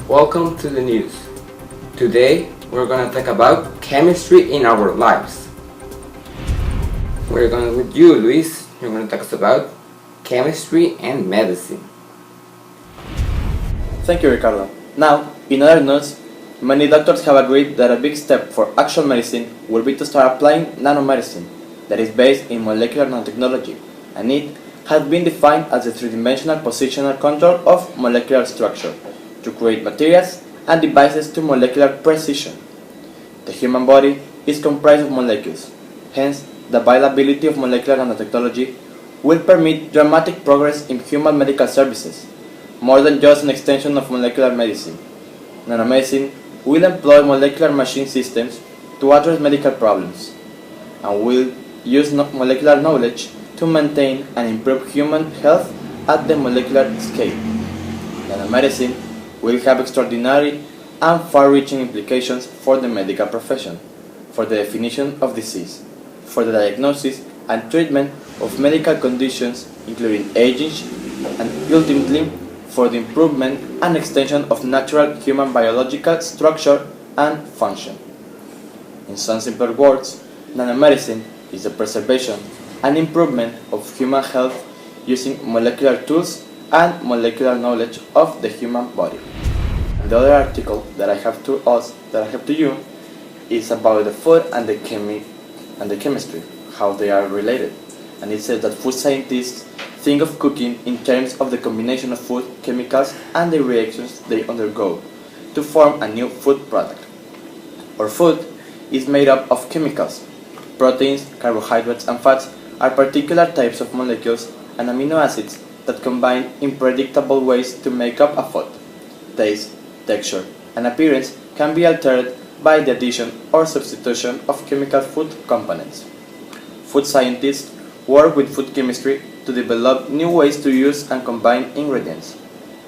Welcome to the news. Today we're going to talk about chemistry in our lives. We're going with you, Luis. You're going to talk about chemistry and medicine. Thank you, Ricardo. Now, in other news, many doctors have agreed that a big step for actual medicine will be to start applying nanomedicine that is based in molecular nanotechnology, and it has been defined as the three-dimensional positional control of molecular structure to create materials and devices to molecular precision. The human body is comprised of molecules, hence the availability of molecular nanotechnology will permit dramatic progress in human medical services, more than just an extension of molecular medicine. Nanomedicine will employ molecular machine systems to address medical problems, and will use molecular knowledge to maintain and improve human health at the molecular scale. Nanomedicine will have extraordinary and far-reaching implications for the medical profession, for the definition of disease, for the diagnosis and treatment of medical conditions including aging, and ultimately for the improvement and extension of natural human biological structure and function. In some simple words, nanomedicine is the preservation and improvement of human health using molecular tools and molecular knowledge of the human body. And the other article that I have to you is about the food and the chemistry, how they are related. And it says that food scientists think of cooking in terms of the combination of food, chemicals, and the reactions they undergo to form a new food product. Our food is made up of chemicals. Proteins, carbohydrates, and fats are particular types of molecules and amino acids that combine in predictable ways to make up a food. Taste, texture, and appearance can be altered by the addition or substitution of chemical food components. Food scientists work with food chemistry to develop new ways to use and combine ingredients.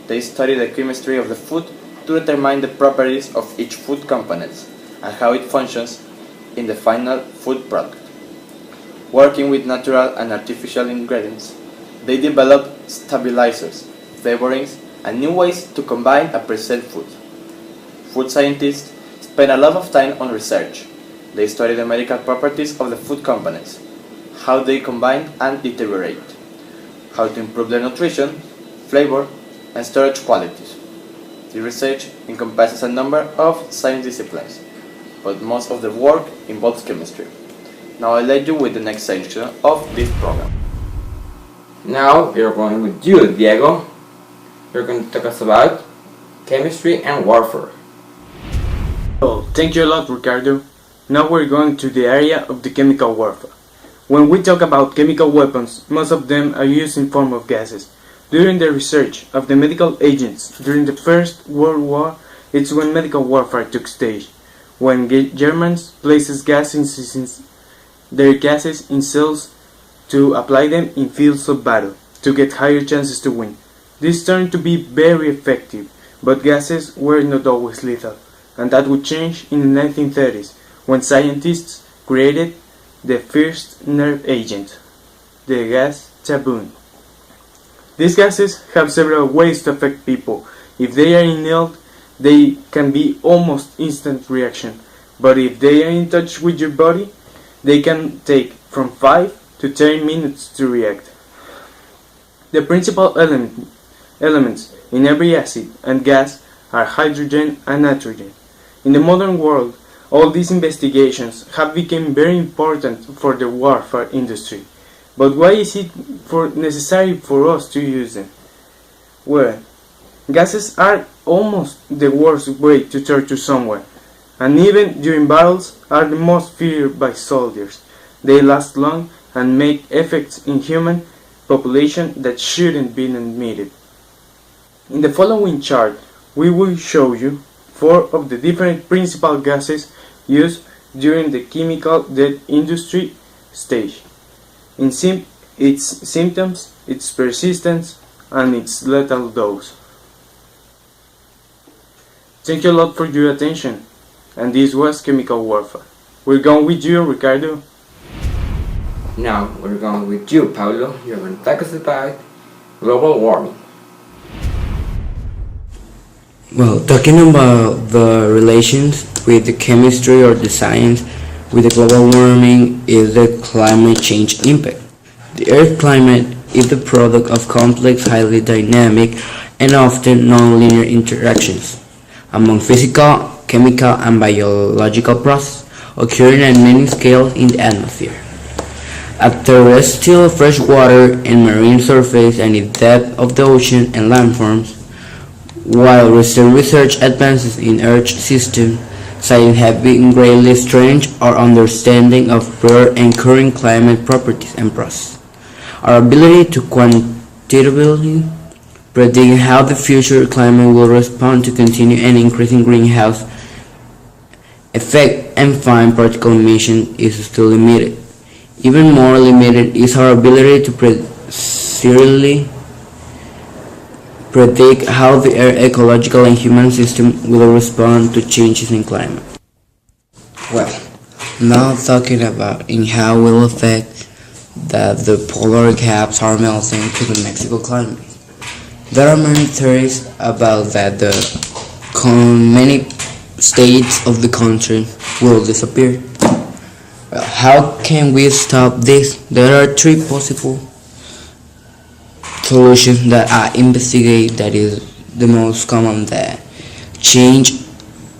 They study the chemistry of the food to determine the properties of each food component and how it functions in the final food product. Working with natural and artificial ingredients, they develop stabilizers, flavorings, and new ways to combine a present food. Food scientists spend a lot of time on research. They study the medical properties of the food components, how they combine and deteriorate, how to improve their nutrition, flavor, and storage qualities. The research encompasses a number of science disciplines, but most of the work involves chemistry. Now I'll let you with the next section of this program. Now we are going with you, Diego. You're going to talk us about chemistry and warfare. Oh, thank you a lot, Ricardo. Now we're going to the area of the chemical warfare. When we talk about chemical weapons, most of them are used in form of gases. During the research of the medical agents during the First World War, it's when medical warfare took stage, when Germans places their gases in cells to apply them in fields of battle to get higher chances to win. This turned to be very effective, but gases were not always lethal, and that would change in the 1930s when scientists created the first nerve agent, the gas taboon. These gases have several ways to affect people. If they are inhaled, they can be almost instant reaction, but if they are in touch with your body, they can take from 5 to 10 minutes to react. The principal elements in every acid and gas are hydrogen and nitrogen. In the modern world, all these investigations have become very important for the warfare industry. But why is it necessary for us to use them? Well, gases are almost the worst way to torture someone, and even during battles are the most feared by soldiers. They last long and make effects in human population that shouldn't be admitted. In the following chart, we will show you 4 of the different principal gases used during the chemical death industry stage, in its symptoms, its persistence, and its lethal dose. Thank you a lot for your attention, and this was Chemical Warfare. We're going with you, Ricardo. Now we're going with you, Paulo. You're going to talk us about global warming. Well, talking about the relations with the chemistry or the science with the global warming is the climate change impact. The Earth climate is the product of complex, highly dynamic, and often non-linear interactions among physical, chemical, and biological processes occurring at many scales in the atmosphere. At terrestrial freshwater and marine surface and in depth of the ocean and landforms, while recent research advances in Earth system, science have been greatly strengthened our understanding of rare and current climate properties and processes. Our ability to quantitatively predict how the future climate will respond to continued and increasing greenhouse effect and fine particle emission is still limited. Even more limited is our ability to precisely predict how the air ecological and human system will respond to changes in climate. Well, now talking about in how will affect that the polar caps are melting to the Mexico climate. There are many theories about that the many states of the country will disappear. Well, how can we stop this? There are three possible solutions that I investigate that is the most common, that change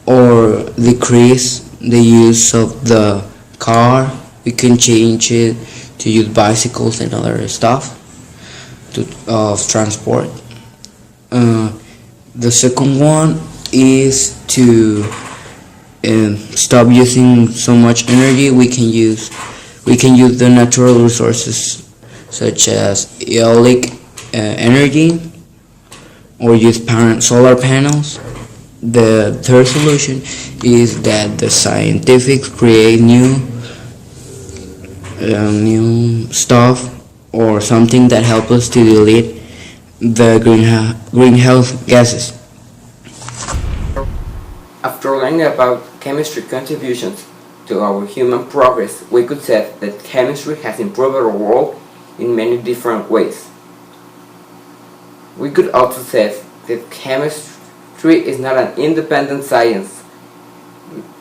or decrease the use of the car. We can change it to use bicycles and other stuff of transport. The second one is to stop using so much energy. We can use the natural resources such as eolic energy or use solar panels. The third solution is that the scientists create new stuff or something that helps us to delete the greenhouse gases. After learning about chemistry contributions to our human progress, we could say that chemistry has improved our world in many different ways. We could also say that chemistry is not an independent science.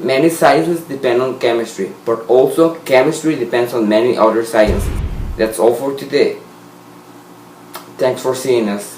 Many sciences depend on chemistry, but also chemistry depends on many other sciences. That's all for today. Thanks for seeing us.